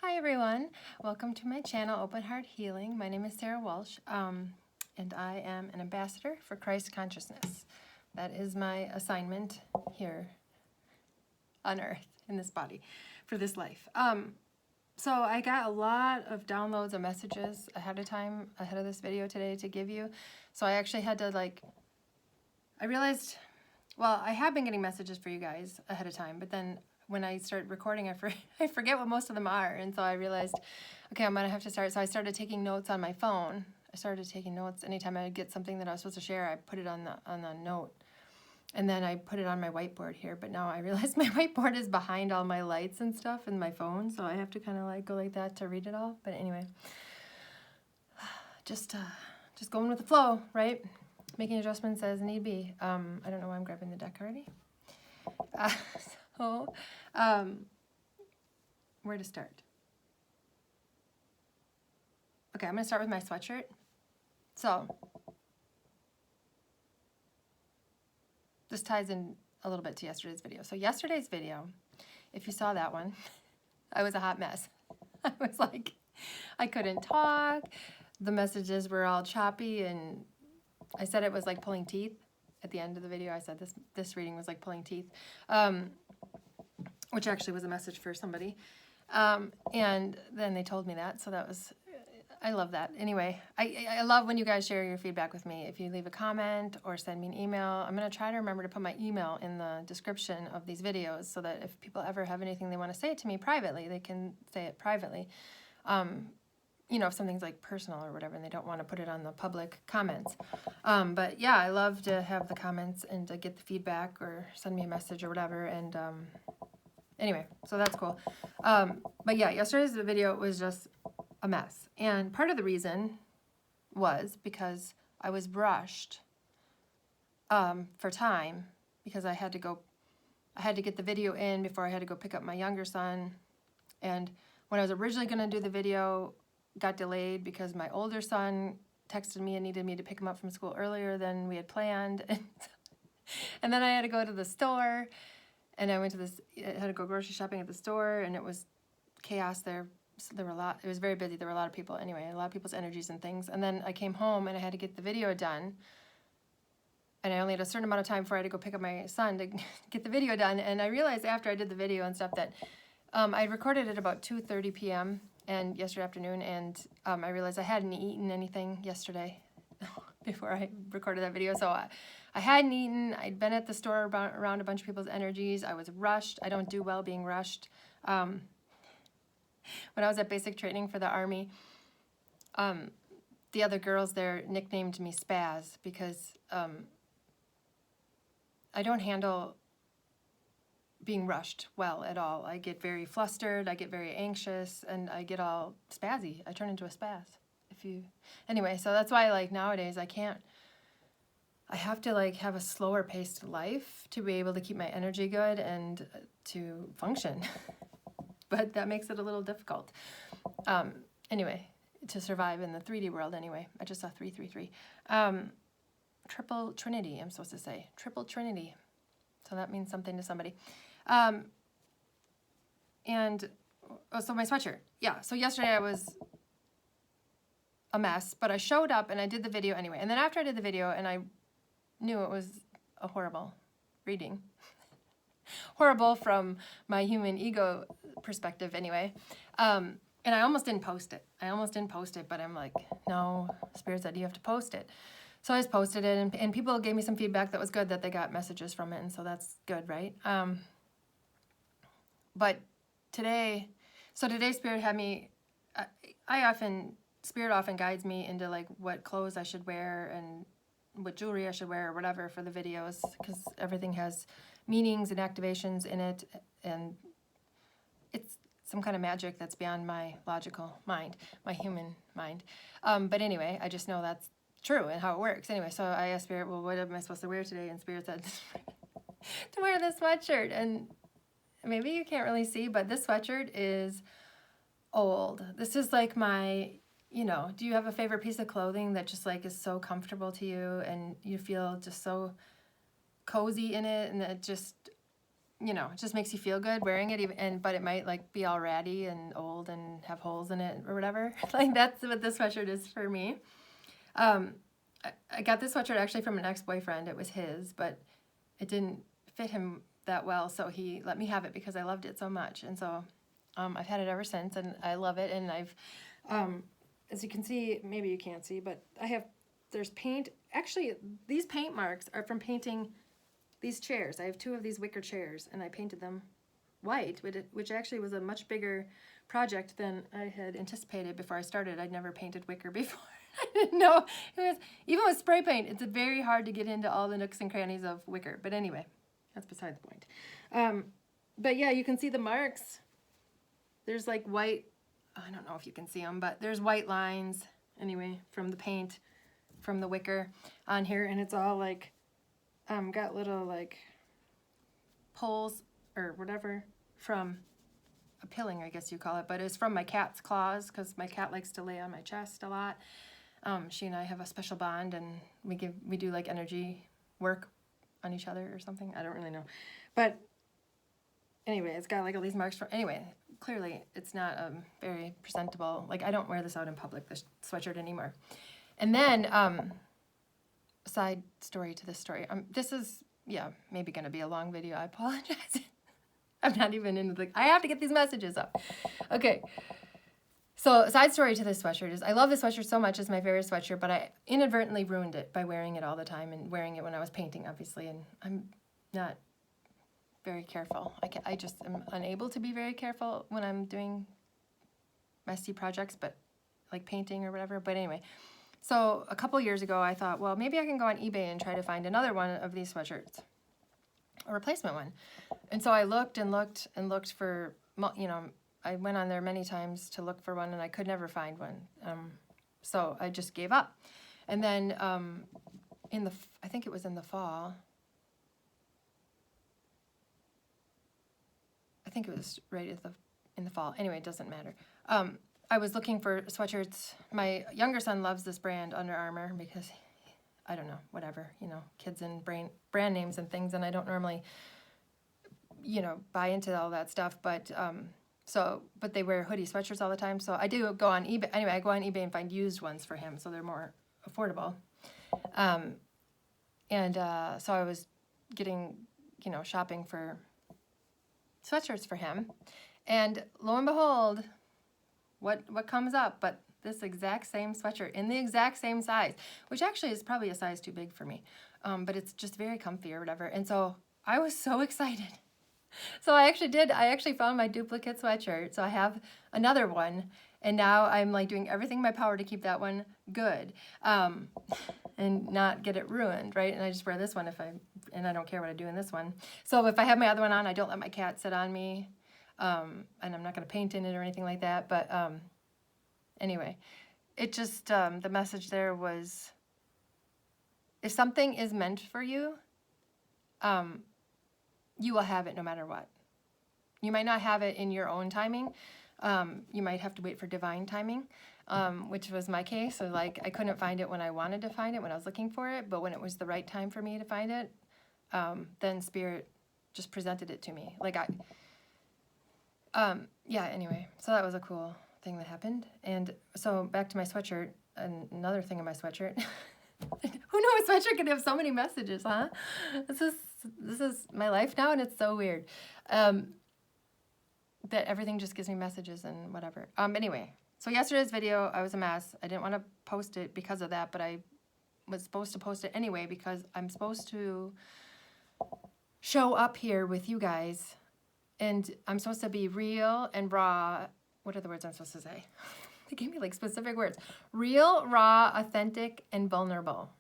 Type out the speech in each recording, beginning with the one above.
Hi everyone, welcome to my channel Open Heart Healing. My name is Sarah Walsh and I am an ambassador for Christ consciousness. That is my assignment here on earth in this body for this life. So I got a lot of downloads of messages ahead of this video today to give you. So I actually had to I realized, well, I have been getting messages for you guys ahead of time, but then when I start recording, I forget what most of them are. And so I realized, okay, I'm going to have to start. So I started taking notes on my phone. I started taking notes anytime I would get something that I was supposed to share. I put it on the note. And then I put it on my whiteboard here. But now I realize my whiteboard is behind all my lights and stuff in my phone. So I have to kind of go like that to read it all. But anyway, just going with the flow, right? Making adjustments as need be. I don't know why I'm grabbing the deck already. Where to start? Okay, I'm going to start with my sweatshirt. So, this ties in a little bit to yesterday's video. So yesterday's video, if you saw that one, I was a hot mess. I was like, I couldn't talk. The messages were all choppy, and I said it was like pulling teeth. At the end of the video, I said this reading was like pulling teeth. Which actually was a message for somebody. And then they told me that, so that was, I love that. Anyway, I love when you guys share your feedback with me. If you leave a comment or send me an email, I'm going to try to remember to put my email in the description of these videos so that if people ever have anything they want to say to me privately, they can say it privately. You know, if something's like personal or whatever and they don't want to put it on the public comments. But yeah, I love to have the comments and to get the feedback or send me a message or whatever. And anyway, so that's cool. But yeah, yesterday's video was just a mess. And part of the reason was because I was rushed for time because I had to get the video in before I had to go pick up my younger son. And when I was originally going to do the video, got delayed because my older son texted me and needed me to pick him up from school earlier than we had planned. And then I had to go to the store. And I went to I had to go grocery shopping at the store, and it was chaos there. So there were it was very busy. There were a lot of people anyway, a lot of people's energies and things. And then I came home and I had to get the video done. And I only had a certain amount of time before I had to go pick up my son to get the video done. And I realized after I did the video and stuff that I recorded it about 2:30 p.m. and yesterday afternoon. And I realized I hadn't eaten anything yesterday before I recorded that video. So I hadn't eaten. I'd been at the store around a bunch of people's energies. I was rushed. I don't do well being rushed. When I was at basic training for the Army, the other girls there nicknamed me Spaz because I don't handle being rushed well at all. I get very flustered. I get very anxious, and I get all spazzy. I turn into a spaz. Anyway, so that's why nowadays I have to have a slower paced life to be able to keep my energy good and to function. But that makes it a little difficult. Anyway, to survive in the 3D world anyway. I just saw 333. Triple Trinity, I'm supposed to say. Triple Trinity. So that means something to somebody. So my sweatshirt. Yeah, so yesterday I was a mess, but I showed up and I did the video anyway. And then after I did the video and I knew it was a horrible reading, horrible from my human ego perspective anyway, and I almost didn't post it. But I'm like, no, Spirit said you have to post it. So I just posted it, and people gave me some feedback that was good, that they got messages from it, and so that's good, right? But today Spirit had me, Spirit often guides me into what clothes I should wear and what jewelry I should wear or whatever for the videos, because everything has meanings and activations in it, and it's some kind of magic that's beyond my logical mind, my human mind. But anyway, I just know that's true and how it works. Anyway, so I asked Spirit, well, what am I supposed to wear today? And Spirit said to wear this sweatshirt. And maybe you can't really see, but this sweatshirt is old. This is like my, do you have a favorite piece of clothing that just is so comfortable to you and you feel just so cozy in it, and it just you know, it just makes you feel good wearing it, even, but it might like be all ratty and old and have holes in it or whatever. Like that's what this sweatshirt is for me. I got this sweatshirt actually from an ex-boyfriend. It was his, but it didn't fit him that well, so he let me have it because I loved it so much. And so I've had it ever since, and I love it. And I've, as you can see, maybe you can't see, but there's paint. Actually, these paint marks are from painting these chairs. I have 2 of these wicker chairs, and I painted them white, which actually was a much bigger project than I had anticipated before I started. I'd never painted wicker before. I didn't know. Even with spray paint, it's very hard to get into all the nooks and crannies of wicker. But anyway, that's beside the point. But yeah, you can see the marks. There's like white, I don't know if you can see them, but there's white lines, anyway, from the paint, from the wicker on here. And it's all like, got little like pulls or whatever from a pilling, I guess you call it. But it's from my cat's claws, because my cat likes to lay on my chest a lot. She and I have a special bond, and we do like energy work on each other or something. I don't really know. But anyway, it's got like all these marks from, anyway, clearly it's not very presentable. Like I don't wear this out in public, this sweatshirt anymore. And then, side story to this story. This is, yeah, maybe going to be a long video. I apologize. I'm not even into the, I have to get these messages up. Okay. So side story to this sweatshirt is I love this sweatshirt so much. It's my favorite sweatshirt, but I inadvertently ruined it by wearing it all the time and wearing it when I was painting, obviously. And I'm not very careful. I just am unable to be very careful when I'm doing messy projects, but like painting or whatever. But anyway, so a couple years ago, I thought, well, maybe I can go on eBay and try to find another one of these sweatshirts, a replacement one. And so I looked and looked and looked for, you know, I went on there many times to look for one, and I could never find one. So I just gave up. And then I think it was in the fall. I think it was right in the fall. Anyway, it doesn't matter. I was looking for sweatshirts. My younger son loves this brand, Under Armour, because I don't know, whatever, you know, kids and brand names and things, and I don't normally, you know, buy into all that stuff, but but they wear hoodie sweatshirts all the time, so I do go on eBay. Anyway, I go on eBay and find used ones for him, so they're more affordable. So I was getting, you know, shopping for sweatshirts for him, and lo and behold, what comes up but this exact same sweatshirt in the exact same size, which actually is probably a size too big for me, but it's just very comfy or whatever. And so I was so excited. So I actually found my duplicate sweatshirt. So I have another one, and now I'm like doing everything in my power to keep that one good, and not get it ruined, right? And I just wear this one and I don't care what I do in this one. So if I have my other one on, I don't let my cat sit on me, and I'm not going to paint in it or anything like that. But anyway, it just, the message there was, if something is meant for you, you will have it no matter what. You might not have it in your own timing. You might have to wait for divine timing, which was my case. So like I couldn't find it when I wanted to find it, when I was looking for it, but when it was the right time for me to find it, then Spirit just presented it to me. Like yeah, anyway, so that was a cool thing that happened. And so back to my sweatshirt, another thing in my sweatshirt. Who knew a sweatshirt could have so many messages, huh? This is my life now, and it's so weird that everything just gives me messages and whatever. Anyway, so yesterday's video, I was a mess. I didn't want to post it because of that, but I was supposed to post it anyway because I'm supposed to show up here with you guys, and I'm supposed to be real and raw. What are the words I'm supposed to say? They gave me like specific words. Real, raw, authentic, and vulnerable.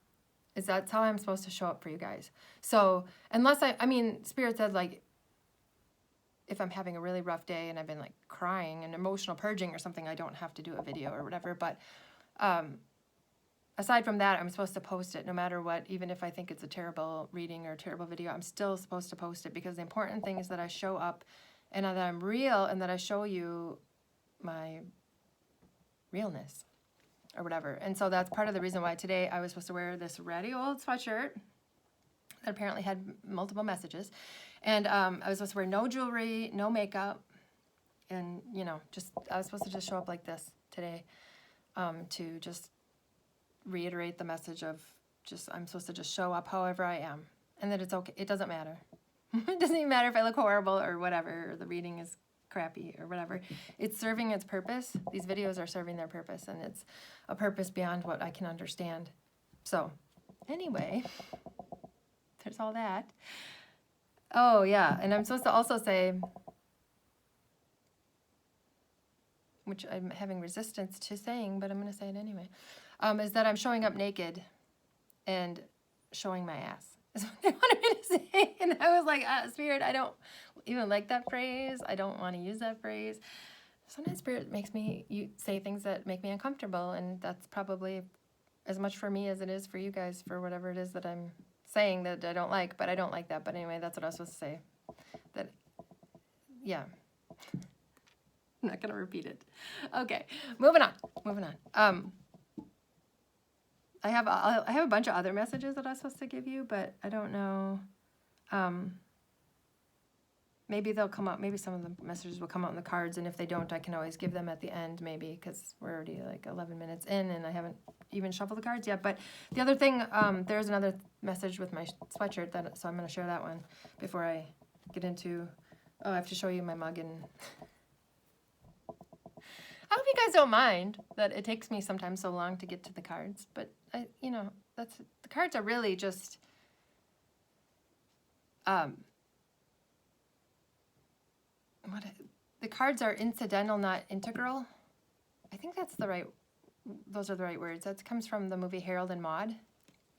That's how I'm supposed to show up for you guys. So unless I mean, Spirit said like, if I'm having a really rough day and I've been like crying and emotional purging or something, I don't have to do a video or whatever. But aside from that, I'm supposed to post it no matter what. Even if I think it's a terrible reading or a terrible video, I'm still supposed to post it, because the important thing is that I show up and that I'm real and that I show you my realness or whatever. And so that's part of the reason why today I was supposed to wear this ratty old sweatshirt that apparently had multiple messages. And I was supposed to wear no jewelry, no makeup, and, you know, just, I was supposed to just show up like this today, to just reiterate the message of just, I'm supposed to just show up however I am, and that it's okay. It doesn't matter. It doesn't even matter if I look horrible or whatever, or the reading is crappy or whatever. It's serving its purpose. These videos are serving their purpose, and it's a purpose beyond what I can understand. So anyway, there's all that. Oh yeah, and I'm supposed to also say, which I'm having resistance to saying, but I'm going to say it anyway, is that I'm showing up naked and showing my ass. Is what they wanted me to say. And I was like, Spirit, I don't even like that phrase. I don't want to use that phrase. Sometimes Spirit makes me say things that make me uncomfortable, and that's probably as much for me as it is for you guys, for whatever it is that I'm saying that I don't like, but I don't like that. But anyway, that's what I was supposed to say. That, yeah. I'm not going to repeat it. Okay, moving on. I have a bunch of other messages that I was supposed to give you, but I don't know. Maybe they'll come out. Maybe some of the messages will come out in the cards, and if they don't, I can always give them at the end, maybe, because we're already like 11 minutes in, and I haven't even shuffled the cards yet. But the other thing, there's another message with my sweatshirt, so I'm going to share that one before I get into. Oh, I have to show you my mug, and I hope you guys don't mind that it takes me sometimes so long to get to the cards, but you know, the cards are really just, the cards are incidental, not integral. I think those are the right words. That comes from the movie Harold and Maude.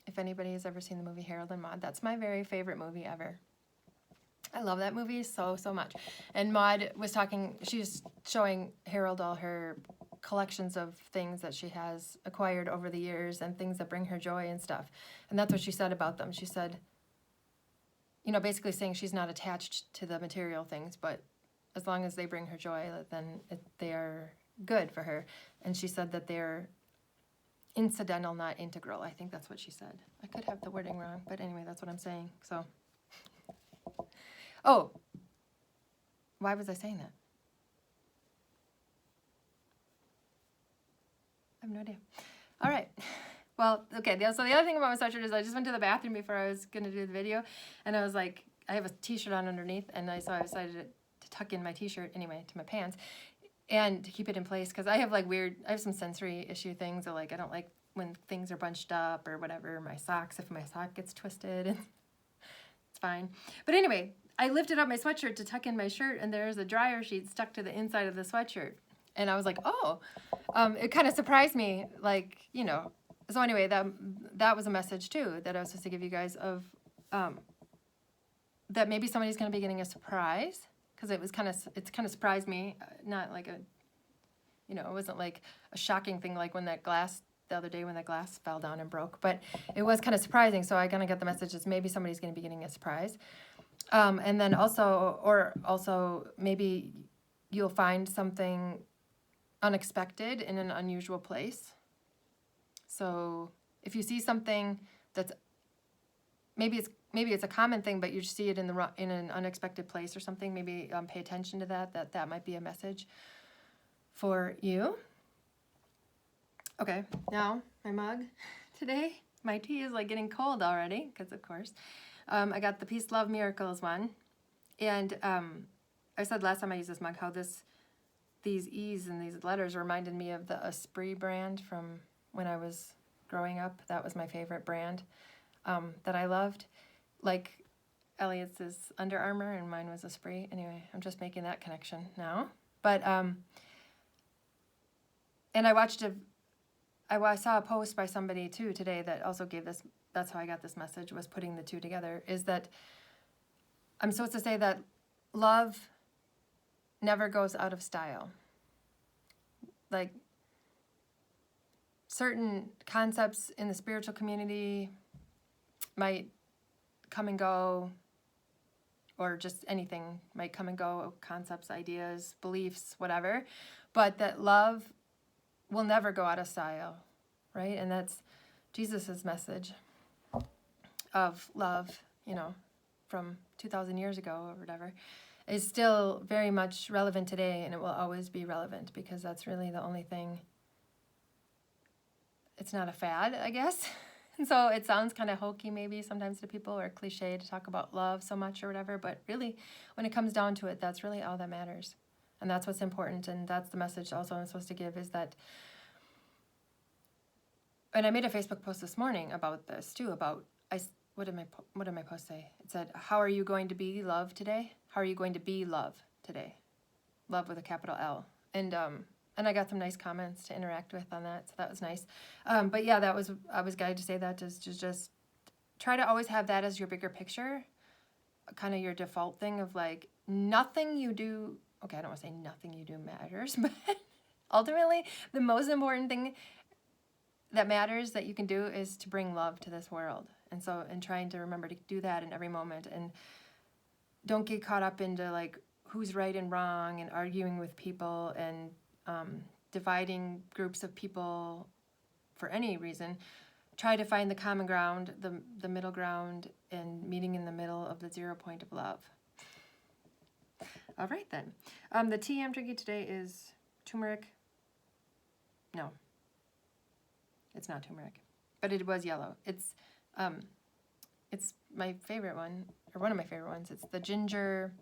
If anybody has ever seen the movie Harold and Maude, that's my very favorite movie ever. I love that movie so much. And Maude was talking, she's showing Harold all her collections of things that she has acquired over the years and things that bring her joy and stuff. And that's what she said about them. She said, you know, basically saying she's not attached to the material things, but as long as they bring her joy, then they are good for her. And she said that they're incidental, not integral. I think that's what she said. I could have the wording wrong, but anyway, that's what I'm saying. So, oh, why was I saying that? I have no idea. All right. Well, okay. So the other thing about my sweatshirt is I just went to the bathroom before I was going to do the video, and I was like, I have a t-shirt on underneath, and I decided to tuck in my t-shirt anyway to my pants and to keep it in place, because I have some sensory issue things. Like, I don't like when things are bunched up or whatever. My socks, if my sock gets twisted, it's fine. But anyway, I lifted up my sweatshirt to tuck in my shirt, and there's a dryer sheet stuck to the inside of the sweatshirt. And I was like, oh, it kind of surprised me, like, you know. So anyway, that was a message too that I was supposed to give you guys of that maybe somebody's going to be getting a surprise, because it's kind of surprised me, not like a, you know, it wasn't like a shocking thing like when the other day when that glass fell down and broke, but it was kind of surprising. So I kind of got the message that maybe somebody's going to be getting a surprise, and then also maybe you'll find something unexpected in an unusual place. So if you see something that's maybe it's a common thing, but you see it in an unexpected place or something, maybe pay attention to that might be a message for you. Okay, now my mug today. My tea is like getting cold already, because of course. I got the Peace, Love, Miracles one, and I said last time I used this mug how these E's and these letters reminded me of the Esprit brand from when I was growing up. That was my favorite brand that I loved. Like Elliot's is Under Armour and mine was Esprit. Anyway, I'm just making that connection now. But, and I saw a post by somebody too today that also gave this, that's how I got this message, was putting the two together, is that I'm supposed to say that love never goes out of style. Like, certain concepts in the spiritual community might come and go, or just anything might come and go, concepts, ideas, beliefs, whatever, but that love will never go out of style, right? And that's Jesus's message of love, you know, from 2,000 years ago or whatever, is still very much relevant today, and it will always be relevant because that's really the only thing. It's not a fad, I guess. And so it sounds kind of hokey maybe sometimes to people, or cliche to talk about love so much or whatever, but really when it comes down to it, that's really all that matters. And that's what's important, and that's the message also I'm supposed to give, is that, and I made a Facebook post this morning about this too, about, what did my post say? It said, how are you going to be love today? How are you going to be love today? Love with a capital L. And I got some nice comments to interact with on that, so that was nice. But yeah, I was guided to say that, to just try to always have that as your bigger picture, kind of your default thing of like, nothing you do, okay, I don't want to say nothing you do matters, but ultimately the most important thing that matters that you can do is to bring love to this world. And trying to remember to do that in every moment, and don't get caught up into like who's right and wrong and arguing with people and dividing groups of people for any reason. Try to find the common ground, the middle ground, and meeting in the middle of the 0 point of love. All right then. The tea I'm drinking today is turmeric. No, it's not turmeric, but it was yellow. It's my favorite one, or one of my favorite ones. It's the ginger.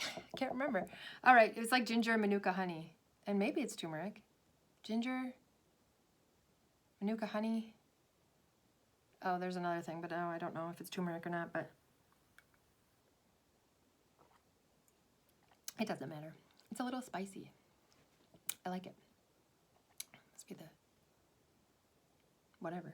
I can't remember. All right, it was like ginger manuka honey, and maybe it's turmeric. Ginger, manuka honey. Oh, there's another thing, but I don't know if it's turmeric or not, but it doesn't matter. It's a little spicy. I like it. Must be the whatever.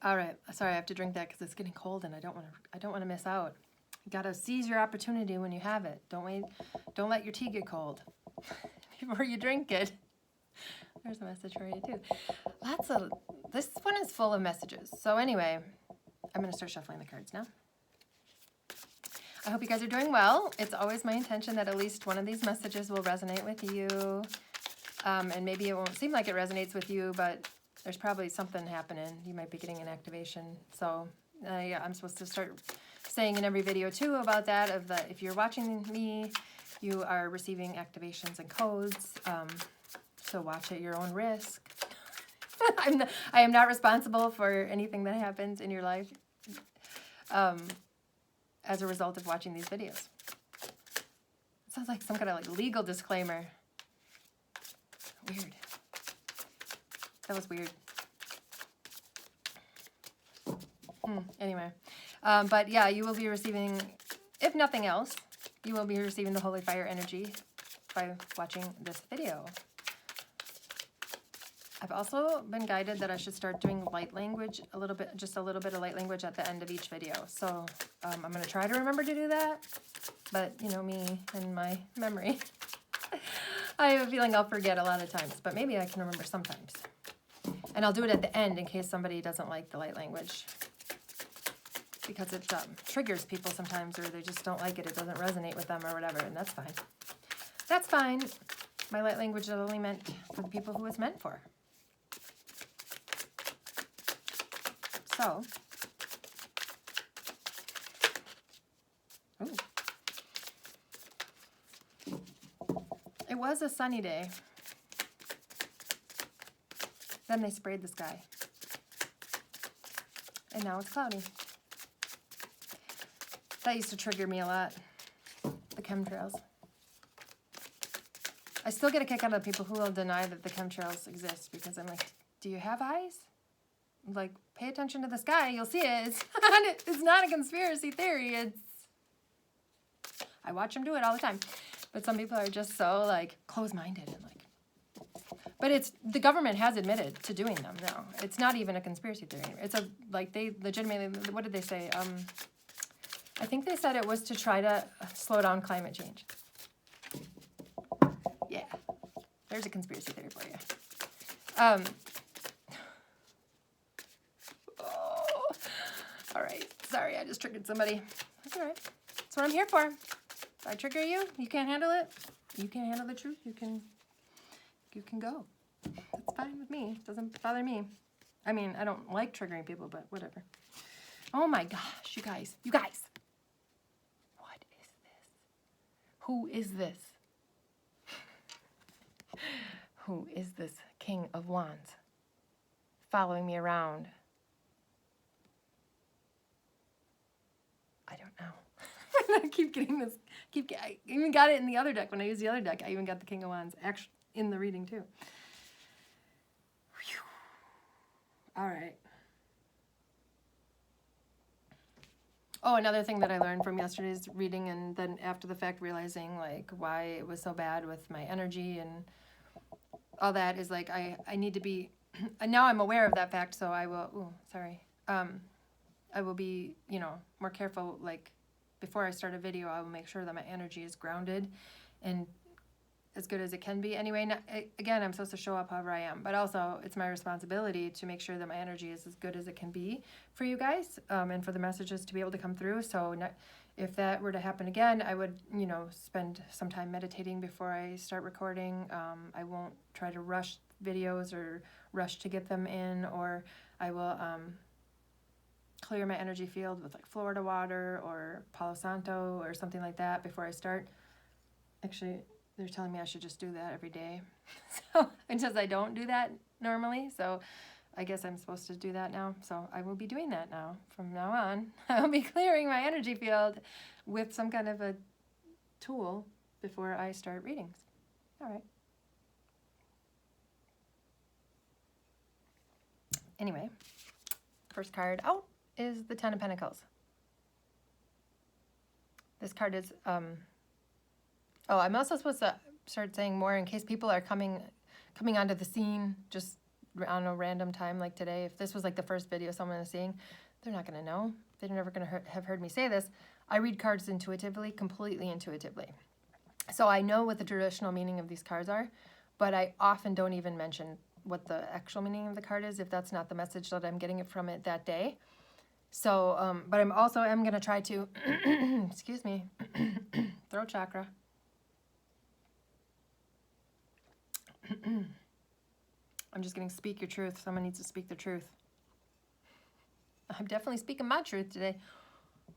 All right, sorry, I have to drink that because it's getting cold, and I don't want to miss out. You gotta seize your opportunity when you have it. Don't let your tea get cold before you drink it. There's a message for you too. This one is full of messages. So anyway, I'm gonna start shuffling the cards now. I hope you guys are doing well. It's always my intention that at least one of these messages will resonate with you. And maybe it won't seem like it resonates with you, but there's probably something happening. You might be getting an activation. So yeah, I'm supposed to start saying in every video too about that, of that if you're watching me, you are receiving activations and codes. So watch at your own risk. I am not responsible for anything that happens in your life as a result of watching these videos. It sounds like some kind of like legal disclaimer. Weird. That was weird. Anyway, but yeah, you will be receiving, if nothing else, you will be receiving the Holy Fire energy by watching this video. I've also been guided that I should start doing light language a little bit, just a little bit of light language at the end of each video. So I'm going to try to remember to do that, but you know me and my memory. I have a feeling I'll forget a lot of times, but maybe I can remember sometimes. And I'll do it at the end in case somebody doesn't like the light language, because it triggers people sometimes, or they just don't like it. It doesn't resonate with them or whatever, and that's fine. That's fine. My light language is only meant for the people who it's meant for. So, ooh. It was a sunny day. Then they sprayed the sky. And now it's cloudy. That used to trigger me a lot, the chemtrails. I still get a kick out of people who will deny that the chemtrails exist, because I'm like, do you have eyes? Like, pay attention to the sky, you'll see it. It's not a conspiracy theory. I watch them do it all the time. But some people are just so, like, close-minded and, like, but the government has admitted to doing them now. It's not even a conspiracy theory anymore. It's they legitimately, what did they say? I think they said it was to try to slow down climate change. Yeah, there's a conspiracy theory for you. Oh, all right, sorry, I just triggered somebody. That's all right. That's what I'm here for. If I trigger you, you can't handle it. You can't handle the truth. You can go. That's It's fine with me. It doesn't bother me. I mean, I don't like triggering people, but whatever. Oh my gosh, you guys. You guys. What is this? Who is this? Who is this King of Wands following me around? I don't know. I keep getting this. I even got it in the other deck. When I used the other deck, I even got the King of Wands actually in the reading too. Whew. All right. Oh, another thing that I learned from yesterday's reading, and then after the fact realizing like why it was so bad with my energy and all that, is like I need to be, and now I'm aware of that fact, so I will, I will be, you know, more careful. Like before I start a video, I will make sure that my energy is grounded and as good as it can be. Anyway, again, I'm supposed to show up however I am, but also it's my responsibility to make sure that my energy is as good as it can be for you guys, and for the messages to be able to come through. So if that were to happen again, I would, you know, spend some time meditating before I start recording. I won't try to rush videos or rush to get them in, or I will clear my energy field with like Florida water or Palo Santo or something like that before I start. Actually, they're telling me I should just do that every day. So, and since I don't do that normally, so I guess I'm supposed to do that now. So I will be doing that now. From now on, I'll be clearing my energy field with some kind of a tool before I start readings. All right. Anyway, first card out is the Ten of Pentacles. This card is, oh, I'm also supposed to start saying more in case people are coming onto the scene just on a random time like today. If this was like the first video someone is seeing, they're not going to know. They're never going to have heard me say this. I read cards intuitively, completely intuitively. So I know what the traditional meaning of these cards are, but I often don't even mention what the actual meaning of the card is if that's not the message that I'm getting it from it that day. So, but I'm going to try to, excuse me, throat chakra. I'm just getting speak your truth. Someone needs to speak the truth. I'm definitely speaking my truth today.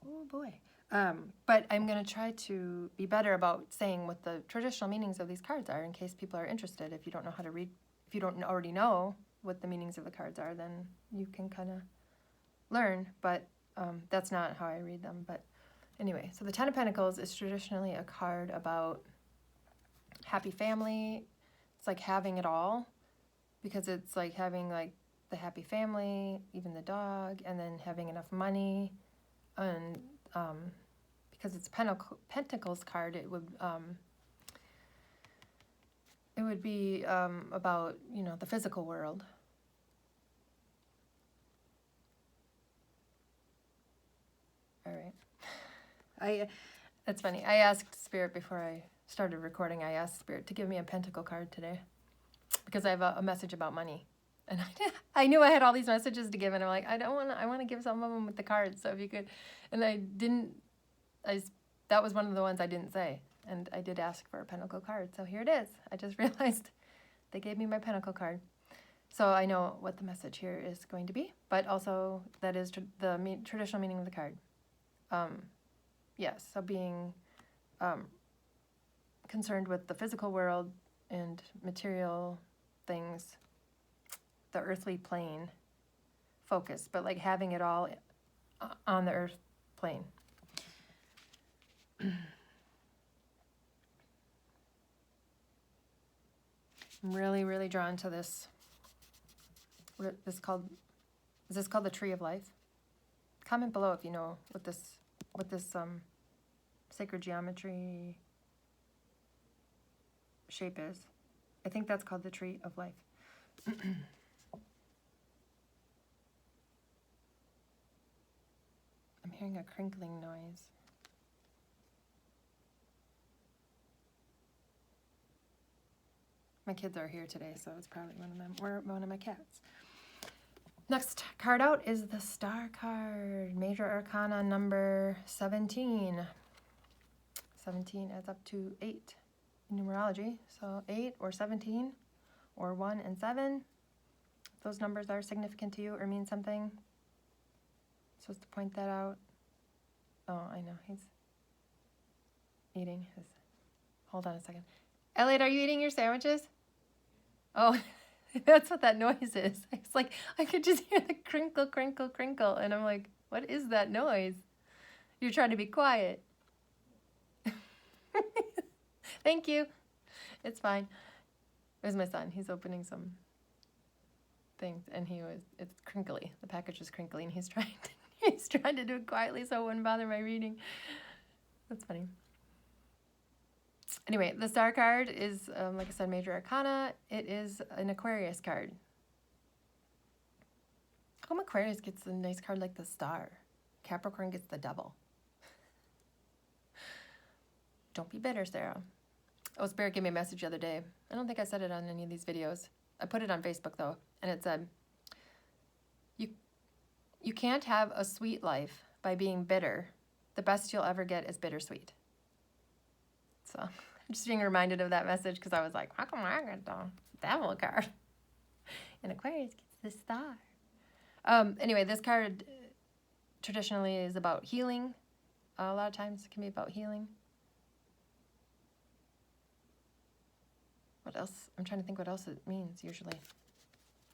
Oh boy. But I'm going to try to be better about saying what the traditional meanings of these cards are in case people are interested. If you don't know how to read, if you don't already know what the meanings of the cards are, then you can kind of learn. But that's not how I read them. But anyway, so the Ten of Pentacles is traditionally a card about happy family. It's like having it all, because it's like having like the happy family, even the dog, and then having enough money. And because it's Pentacles card, it would be about, you know, the physical world. All right. That's funny. I asked Spirit before I started recording. I asked Spirit to give me a Pentacle card today because I have a message about money. And I knew I had all these messages to give, and I'm like, I want to give some of them with the cards. So if you could, and that was one of the ones I didn't say. And I did ask for a Pentacle card. So here it is. I just realized they gave me my Pentacle card. So I know what the message here is going to be, but also that is the traditional meaning of the card. Yes, so being concerned with the physical world and material things, the earthly plane focus, but like having it all on the earth plane. I'm really, really drawn to this. Is this called the Tree of Life? Comment below if you know what this sacred geometry shape is. I think that's called the Tree of Life. I'm hearing a crinkling noise. My kids are here today, so it's probably one of them or one of my cats. Next card out is the Star card, Major Arcana number 17. 17 adds up to 8 in numerology, so 8 or 17 or 1 and 7. If those numbers are significant to you or mean something, I'm supposed to point that out. Oh, I know, he's eating his, hold on a second. Elliot, are you eating your sandwiches? Oh, that's what that noise is. It's like, I could just hear the crinkle, crinkle, crinkle, and I'm like, what is that noise? You're trying to be quiet. Thank you. It's fine. It was my son. He's opening some things, and it's crinkly. The package is crinkly, and he's trying to do it quietly so it wouldn't bother my reading. That's funny. Anyway, the Star card is, like I said, Major Arcana. It is an Aquarius card. How come Aquarius gets a nice card like the Star? Capricorn gets the Devil. Don't be bitter, Sarah. Oh, Spirit gave me a message the other day. I don't think I said it on any of these videos. I put it on Facebook, though, and it said, you can't have a sweet life by being bitter. The best you'll ever get is bittersweet. So I'm just being reminded of that message because I was like, how come I got the Devil card? And Aquarius gets the Star. Anyway, this card traditionally is about healing. A lot of times it can be about healing. What else? I'm trying to think what else it means usually.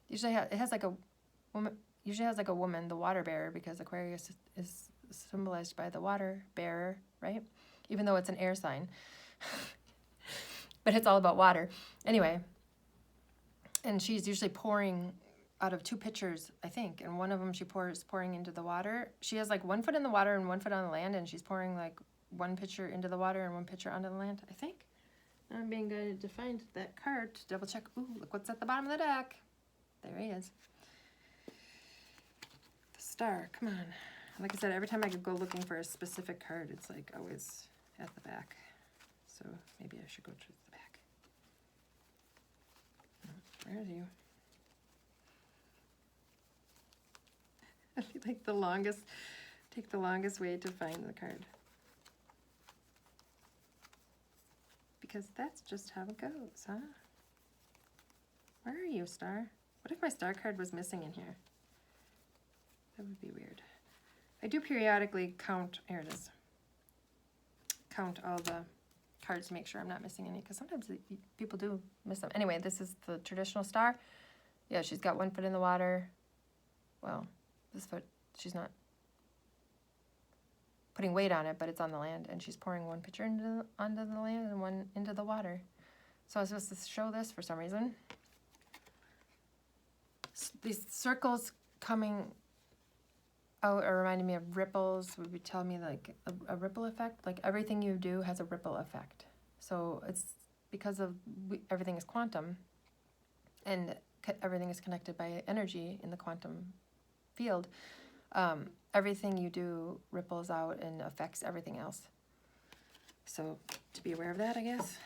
Usually it has like a woman. Usually has like a woman, the water bearer, because Aquarius is symbolized by the water bearer, right? Even though it's an air sign. But it's all about water. Anyway. And she's usually pouring out of 2 pitchers, I think. And one of them she pouring into the water. She has like 1 foot in the water and 1 foot on the land. And she's pouring like 1 pitcher into the water and 1 pitcher onto the land, I think. I'm being guided to find that card to double check. Ooh, look what's at the bottom of the deck. There he is. The Star, come on. Like I said, every time I could go looking for a specific card, it's like always at the back. So maybe I should go to the back. Where are you? I feel like take the longest way to find the card. Because that's just how it goes, huh? Where are you, Star? What if my Star card was missing in here? That would be weird. I do periodically count, here it is, count all the cards to make sure I'm not missing any, because sometimes people do miss them. Anyway, this is the traditional Star. Yeah, she's got 1 foot in the water. Well, this foot, she's not putting weight on it, but it's on the land, and she's pouring 1 pitcher onto the land and 1 into the water. So I was supposed to show this for some reason. These circles coming out are reminding me of ripples. Would be telling me like a ripple effect. Like everything you do has a ripple effect. So it's because of everything is quantum, and everything is connected by energy in the quantum field. Everything you do ripples out and affects everything else. So to be aware of that, I guess.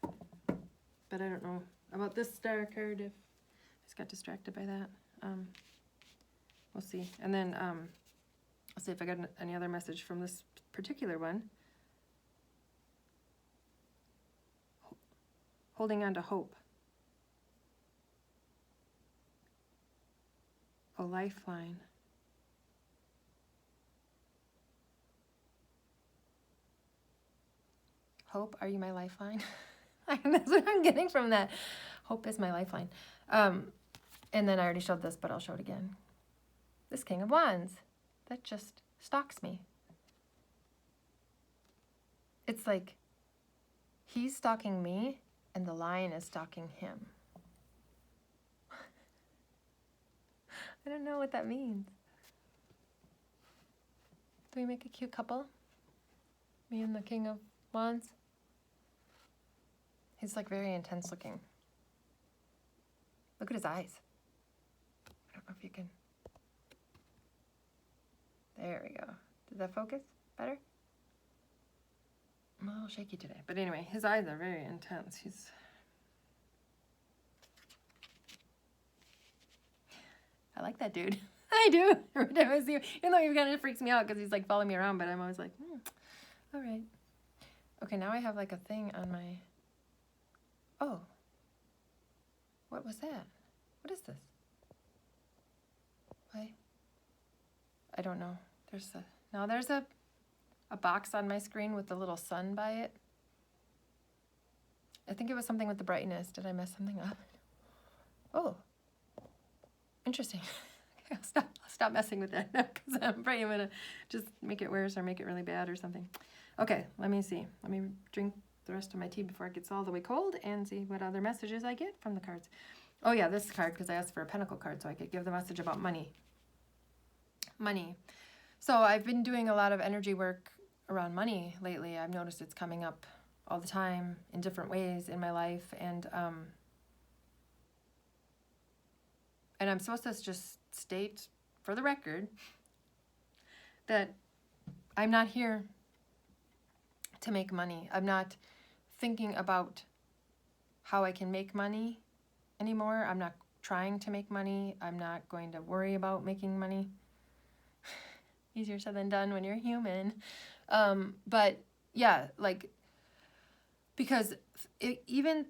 But I don't know about this Star card, if I just got distracted by that. We'll see. And then I'll see if I got any other message from this particular one. Holding on to hope. A lifeline. Hope, are you my lifeline? That's what I'm getting from that. Hope is my lifeline. And then I already showed this, but I'll show it again. This King of Wands, that just stalks me. It's like he's stalking me and the lion is stalking him. I don't know what that means. Do we make a cute couple? Me and the King of Wands? He's like very intense looking. Look at his eyes. I don't know if you can. There we go. Did that focus better? I'm a little shaky today. But anyway, his eyes are very intense. I like that dude. I do. Every time I see him, even though he kind of freaks me out because he's like following me around, but I'm always like, all right. Okay, now I have like a thing on my, oh. What was that? What is this? Why? I don't know. There's a box on my screen with a little sun by it. I think it was something with the brightness. Did I mess something up? Oh, interesting. I'll stop messing with that now because I'm afraid I'm going to just make it worse or make it really bad or something. Okay, let me see. Let me drink the rest of my tea before it gets all the way cold and see what other messages I get from the cards. Oh yeah, this card, because I asked for a Pinnacle card so I could give the message about money. Money. So I've been doing a lot of energy work around money lately. I've noticed it's coming up all the time in different ways in my life, and I'm supposed to just state for the record that I'm not here to make money. I'm not thinking about how I can make money anymore. I'm not trying to make money. I'm not going to worry about making money. Easier said than done when you're human. But yeah, like, because even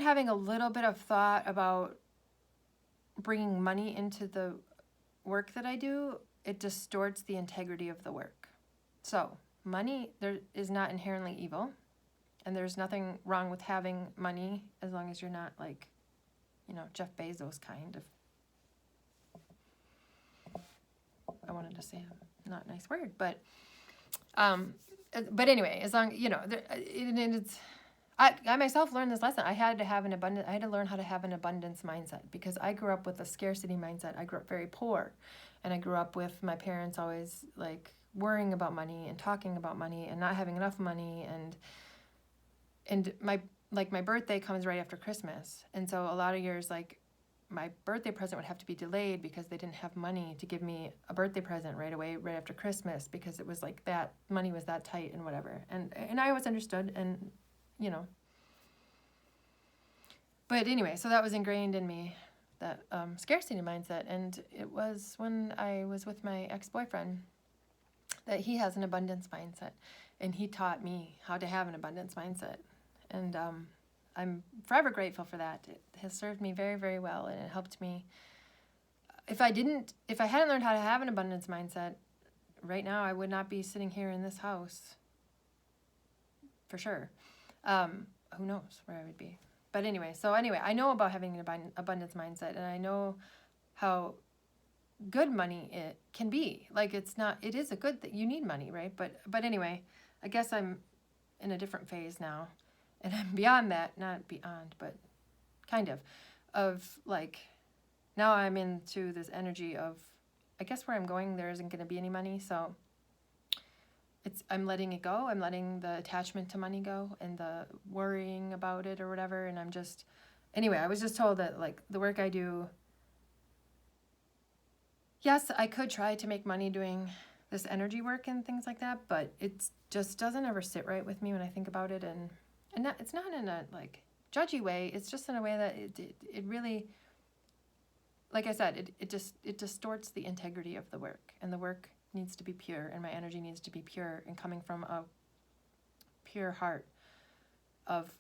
having a little bit of thought about bringing money into the work that I do, it distorts the integrity of the work. So money there is not inherently evil, and there's nothing wrong with having money as long as you're not like, Jeff Bezos kind of. I wanted to say a not nice word, but anyway, as long it's. I myself learned this lesson. I had to learn how to have an abundance mindset, because I grew up with a scarcity mindset. I grew up very poor, and I grew up with my parents always like worrying about money and talking about money and not having enough money, and my birthday comes right after Christmas, and so a lot of years like my birthday present would have to be delayed because they didn't have money to give me a birthday present right away, right after Christmas, because it was like that money was that tight and whatever, and I always understood, and but anyway, so that was ingrained in me, that scarcity mindset. And it was when I was with my ex-boyfriend that he has an abundance mindset, and he taught me how to have an abundance mindset, and I'm forever grateful for that. It has served me very, very well, and it helped me. If I hadn't learned how to have an abundance mindset, right now I would not be sitting here in this house, for sure. Who knows where I would be. But anyway, I know about having an abundance mindset, and I know how good money it can be. Like, it is a good thing. You need money, right? But anyway, I guess I'm in a different phase now, and I'm beyond that, not beyond, but kind of like, now I'm into this energy of, I guess where I'm going, there isn't going to be any money, so I'm letting it go. I'm letting the attachment to money go and the worrying about it or whatever. And anyway, I was just told that like the work I do, yes, I could try to make money doing this energy work and things like that, but it just doesn't ever sit right with me when I think about it. And it's not in a like judgy way. It's just in a way that it really, like I said, it distorts the integrity of the work, and the work needs to be pure, and my energy needs to be pure and coming from a pure heart of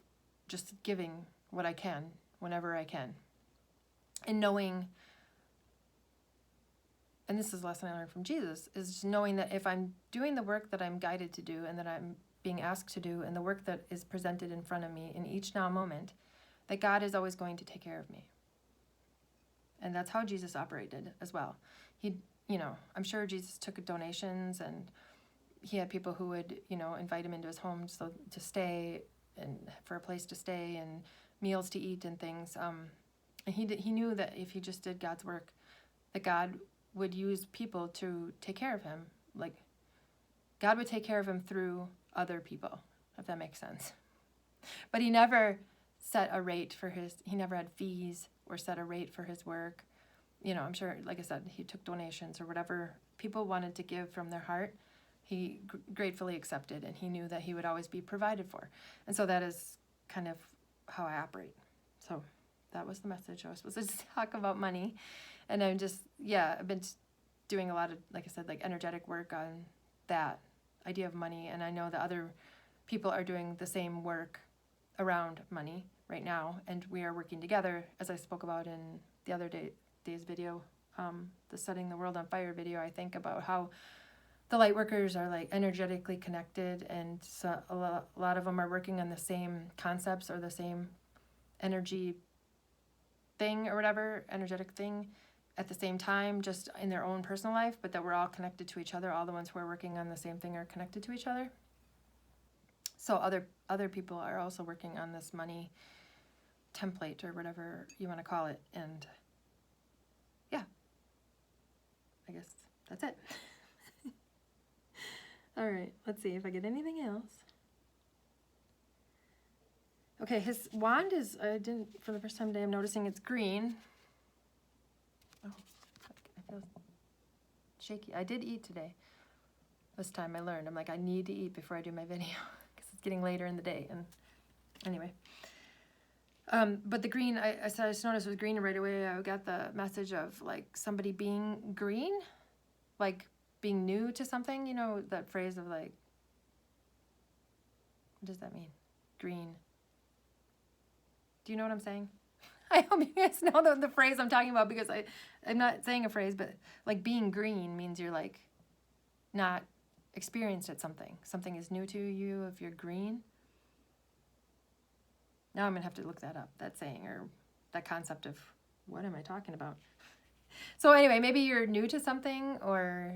just giving what I can whenever I can, and knowing, and this is a lesson I learned from Jesus, is just knowing that if I'm doing the work that I'm guided to do and that I'm being asked to do, and the work that is presented in front of me in each now moment, that God is always going to take care of me. And that's how Jesus operated as well. I'm sure Jesus took donations, and he had people who would, invite him into his home to stay, and for a place to stay and meals to eat and things. And he knew that if he just did God's work, that God would use people to take care of him. Like, God would take care of him through other people, if that makes sense. But he never set a rate he never had fees or set a rate for his work. I'm sure, like I said, he took donations or whatever people wanted to give from their heart. He gratefully accepted, and he knew that he would always be provided for. And so that is kind of how I operate. So that was the message. I was supposed to talk about money. And I've been doing a lot of, like I said, like energetic work on that idea of money. And I know that other people are doing the same work around money, right now, and we are working together, as I spoke about in the other day's video, the Setting the World on Fire video. I think about how the light workers are like energetically connected, and so a lot of them are working on the same concepts or the same energy thing or whatever, energetic thing at the same time, just in their own personal life, but that we're all connected to each other. All the ones who are working on the same thing are connected to each other. So other people are also working on this money template or whatever you want to call it. And yeah, I guess that's it. All right, let's see if I get anything else. Okay, his wand is, for the first time today, I'm noticing it's green. Oh, I feel shaky. I did eat today. This time I learned. I'm like, I need to eat before I do my video because it's getting later in the day. And anyway. But the green, I just noticed it was green, and right away I got the message of like somebody being green, like being new to something, you know, that phrase of like, what does that mean? Green. Do you know what I'm saying? I hope you guys know the phrase I'm talking about, because I'm not saying a phrase, but like being green means you're like not experienced at something. Something is new to you if you're green. Now I'm going to have to look that up, that saying or that concept of what am I talking about? So anyway, maybe you're new to something, or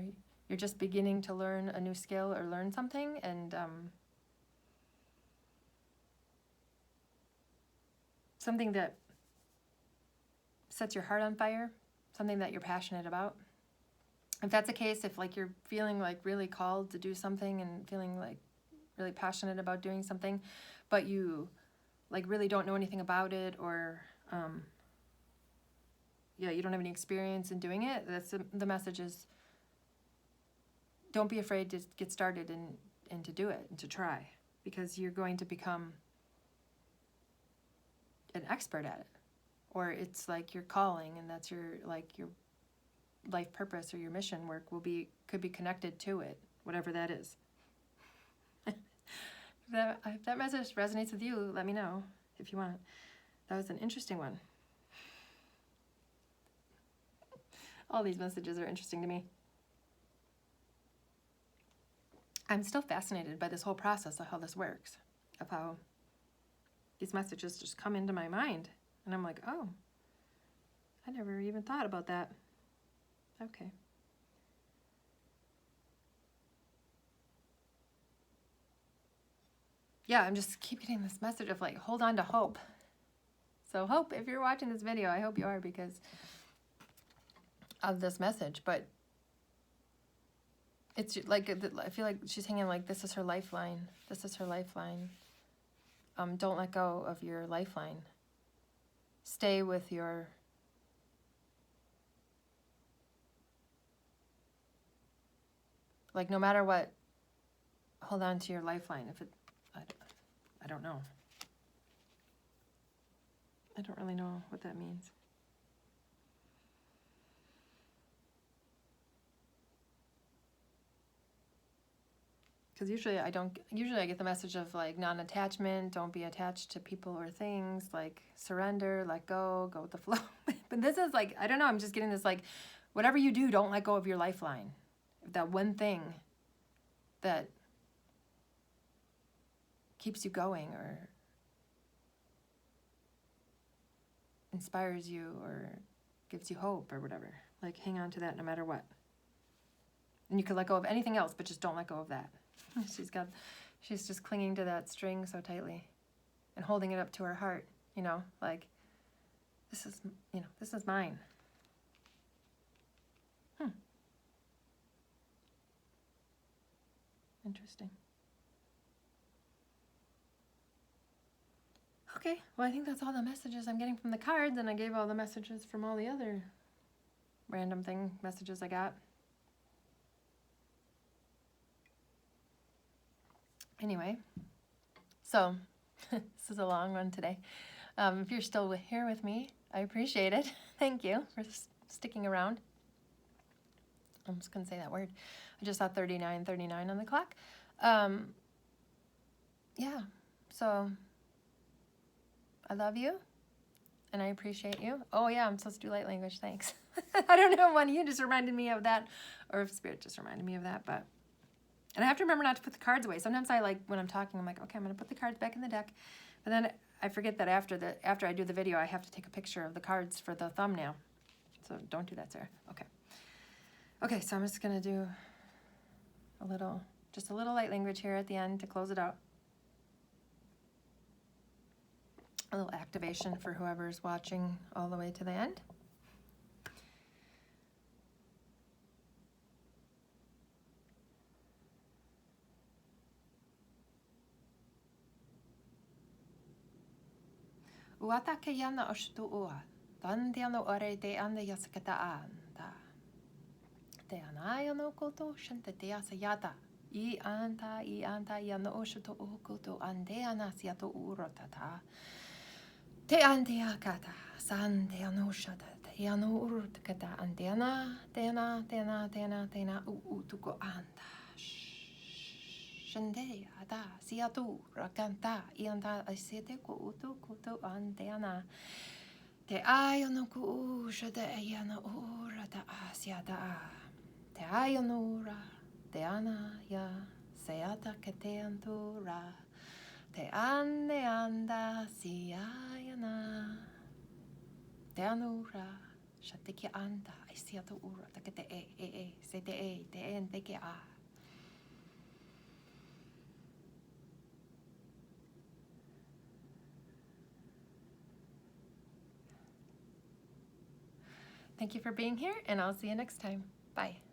you're just beginning to learn a new skill or learn something, and something that sets your heart on fire, something that you're passionate about. If that's the case, if like you're feeling like really called to do something and feeling like really passionate about doing something, but you like really don't know anything about it, or you don't have any experience in doing it, that's the message is don't be afraid to get started and to do it and to try, because you're going to become an expert at it, or it's like your calling, and that's your life purpose or your mission work could be connected to it, whatever that is. If that message resonates with you, let me know if you want. That was an interesting one. All these messages are interesting to me. I'm still fascinated by this whole process of how this works, of how these messages just come into my mind, and I'm like, oh, I never even thought about that. Okay. Yeah, I'm just keep getting this message of like, hold on to hope. So hope, if you're watching this video, I hope you are, because of this message. But it's like, I feel like she's hanging like, this is her lifeline. This is her lifeline. Don't let go of your lifeline. Stay with your like, no matter what, hold on to your lifeline. If it, I don't know. I don't really know what that means. Because usually I get the message of like non-attachment, don't be attached to people or things, like surrender, let go with the flow. But this is like, I don't know, I'm just getting this like, whatever you do, don't let go of your lifeline. That one thing that keeps you going or inspires you or gives you hope or whatever. Like, hang on to that no matter what. And you could let go of anything else, but just don't let go of that. She's just clinging to that string so tightly and holding it up to her heart, you know, like, this is mine. Interesting. Okay, well, I think that's all the messages I'm getting from the cards, and I gave all the messages from all the other random messages I got. Anyway, so this is a long one today. If you're still here with me, I appreciate it. Thank you for sticking around. I'm just going to say that word. I just saw 39:39 on the clock. Yeah, so I love you. And I appreciate you. Oh yeah, I'm supposed to do light language, thanks. I don't know when you just reminded me of that, or if Spirit just reminded me of that, but. And I have to remember not to put the cards away. Sometimes I like, when I'm talking, I'm like, okay, I'm gonna put the cards back in the deck. But then I forget that after I do the video, I have to take a picture of the cards for the thumbnail. So don't do that, Sarah. Okay. Okay, so I'm just gonna do just a little light language here at the end to close it out. A little activation for whoever's watching all the way to the end. Uata ke yana oshtu ua. Tandiano ore de anda yaskata anda. Te anaya no koto shanta te asayata. I anta yana oshtu okoto ande anasiato urotata. Te andea kata sande anoshata. Te ano urutkata andeana tena utuko anda. Shandea da siatu rakanta ianta asete ko utu kuto anteana te ayono ku shada ayana ora da asiata te ayonura te ana ya seata keteantura te ande anda siayana te anura shateki anda asiatu ura takete sete te ente ke a. Thank you for being here, and I'll see you next time. Bye.